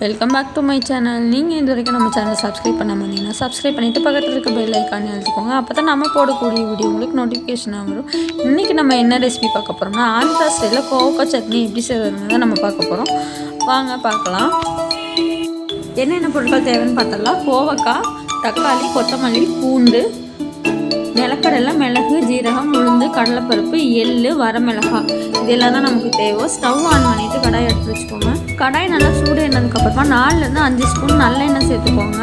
Welcome back to my channel. நீங்கள் இது வரைக்கும் நம்ம சேனலை சப்ஸ்கிரைப் பண்ணாமல் இருந்தீங்கன்னா சப்ஸ்கிரைப் பண்ணிவிட்டு பக்கத்தில் இருக்க பெல் ஐக்கானே அழுத்திக்கோங்க. அப்போ தான் நம்ம போடக்கூடிய வீடியோ உங்களுக்கு நோட்டிஃபிகேஷனாக வரும். இன்றைக்கி நம்ம என்ன ரெசிபி பார்க்க போகிறோம்னா ஆந்திரா ஸ்டைலில் கோவக்காய் சட்னி எப்படி செய்யறதுன்னு தான் நம்ம பார்க்க போகிறோம். வாங்க பார்க்கலாம். என்னென்ன பொருட்கள் தேவைன்னு பார்த்தலாம். கோவக்காய், தக்காளி, கொத்தமல்லி, பூண்டு, நிலக்கடலை, மிளகு, ஜீரகம், உளுந்து, கடலைப்பருப்பு, எள்ளு, வரமிளகாய் இதெல்லாம் தான் நமக்கு தேவை. ஸ்டவ் ஆன் பண்ணிவிட்டு கடாய் எடுத்து வச்சுக்கோங்க. கடாய் நல்லா சூடு எண்ணதுக்கப்புறமா 4லேருந்து 5 ஸ்பூன் நல்லெண்ணெய் சேர்த்துக்கோங்க.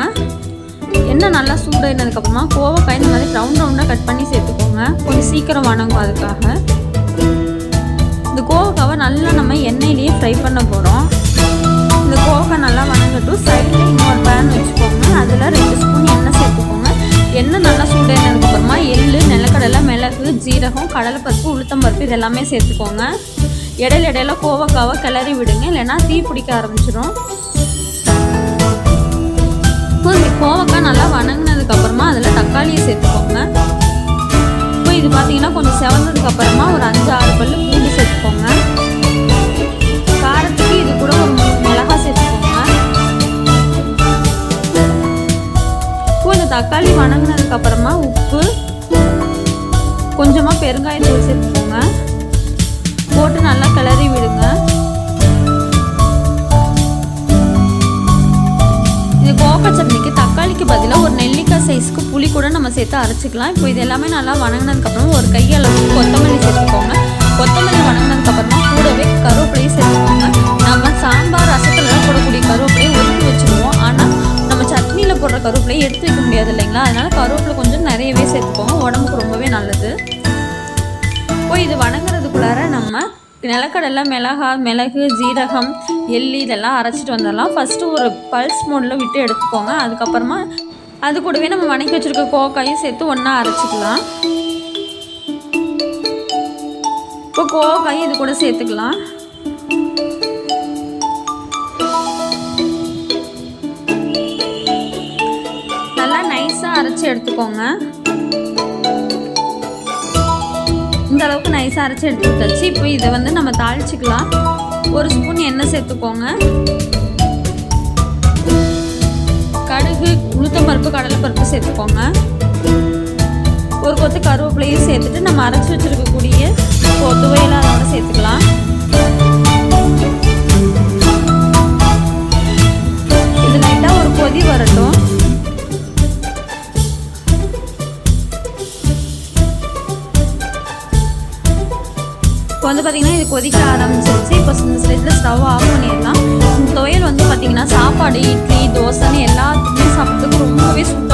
எண்ணெய் நல்லா சூடு எண்ணதுக்கப்புறமா கோவக்காய் இந்த மாதிரி ரவுண்டாக கட் பண்ணி சேர்த்துக்கோங்க. கொஞ்சம் சீக்கிரம் வணங்கும். அதுக்காக இந்த கோவக்காவை நல்லா நம்ம எண்ணெயிலேயே ஃப்ரை பண்ண போகிறோம். இந்த கோவக்காய் நல்லா வணங்கட்டும். சைடில் இன்னொரு பேன் வச்சுக்கோங்க. அதில் 2 ஸ்பூன் எண்ணெய் சேர்த்துக்கோங்க. எண்ணெய் நல்லா சூடானதுக்கப்புறமா எள்ளு, நிலக்கடலை, மிளகு, ஜீரகம், கடலைப்பருப்பு, உளுத்தம்பருப்பு இதெல்லாமே சேர்த்துக்கோங்க. இடையில கோவக்காவை கிளறி விடுங்க, இல்லைன்னா தீ பிடிக்க ஆரம்பிச்சிடும். கோவக்காய் நல்லா வணங்கினதுக்கப்புறமா அதில் தக்காளியை சேர்த்துக்கோங்க. இப்போ இது பார்த்தீங்கன்னா கொஞ்சம் செவந்ததுக்கப்புறமா ஒரு 5-6 பல்லு பூண்டு சேர்த்துக்கோங்க. காரத்துக்கு இது கூட ஒரு 3 மிளகாய் சேர்த்துக்கோங்க. இந்த தக்காளி வணங்கினதுக்கப்புறமா உப்பு, கொஞ்சமாக பெருங்காயத்தூள் சேர்த்துக்கோங்க. போட்டு நல்லா கிளறி விடுங்க. இது கோவக்காய் சட்னிக்கு தக்காளிக்கு பதிலாக ஒரு நெல்லிக்காய் சைஸ்க்கு புளி கூட நம்ம சேர்த்து அரைச்சிக்கலாம். இப்போ இது எல்லாமே நல்லா வணங்கினதுக்கப்புறமா ஒரு கையளவுக்கு கொத்தமல்லி சேர்த்துக்கோங்க. கொத்தமல்லி வணங்கினதுக்கப்புறமா கூடவே கருவேப்பிலையும் சேர்த்துக்கோங்க. நம்ம சாம்பார் ரசத்துலலாம் போடக்கூடிய கருவேப்பிலையை ஒதுக்கி வச்சுருவோம். ஆனால் நம்ம சட்னியில் போடுற கருவேப்பிலையை எடுத்து வைக்க முடியாது இல்லைங்களா? அதனால் கருவேப்பிலை கொஞ்சம் நிறையவே சேர்த்துக்கோங்க. உடம்புக்கு ரொம்பவே நல்லது. இப்போ இது வணங்குறதுக்குள்ளார நம்ம நிலக்கடலை, மிளகு, ஜீரகம், எள்ளு இதெல்லாம் அரைச்சிட்டு வந்துடலாம். ஃபஸ்ட்டு ஒரு பல்ஸ் மோடில் விட்டு எடுத்துக்கோங்க. அதுக்கப்புறமா அது கூடவே நம்ம வணக்கி வச்சுருக்க கோவக்காயும் சேர்த்து ஒன்றா அரைச்சிக்கலாம். இப்போ கோவக்காயும் இது கூட சேர்த்துக்கலாம். நல்லா நைஸாக அரைச்சி எடுத்துக்கோங்க. இந்த அளவுக்கு நைஸாக அரைச்சி எடுத்துக்கிட்டாச்சு. இப்போ இதை நம்ம தாளிச்சிக்கலாம். 1 ஸ்பூன் எண்ணெய் சேர்த்துக்கோங்க. கடுகு, உளுத்தம்பருப்பு, கடலைப்பருப்பு சேர்த்துக்கோங்க. ஒரு கொத்து கருவேப்பிலையும் சேர்த்துட்டு நம்ம அரைச்சி வச்சுருக்கக்கூடிய துவையெல்லாம் அதோட சேர்த்துக்கலாம். இது லைட்டாக ஒரு கொதி வரட்டும். இப்போ பார்த்தீங்கன்னா இது கொதிக்க ஆரம்பிச்சிருச்சு. இப்போ இந்த ஸ்டேஜில் ஸ்டவ் ஆஃப் பண்ணிடலாம். இந்த துவையல் பார்த்தீங்கன்னா சாப்பாடு, இட்லி, தோசைன்னு எல்லாத்துக்குமே சாப்பிட்றதுக்கு ரொம்பவே சூப்பராக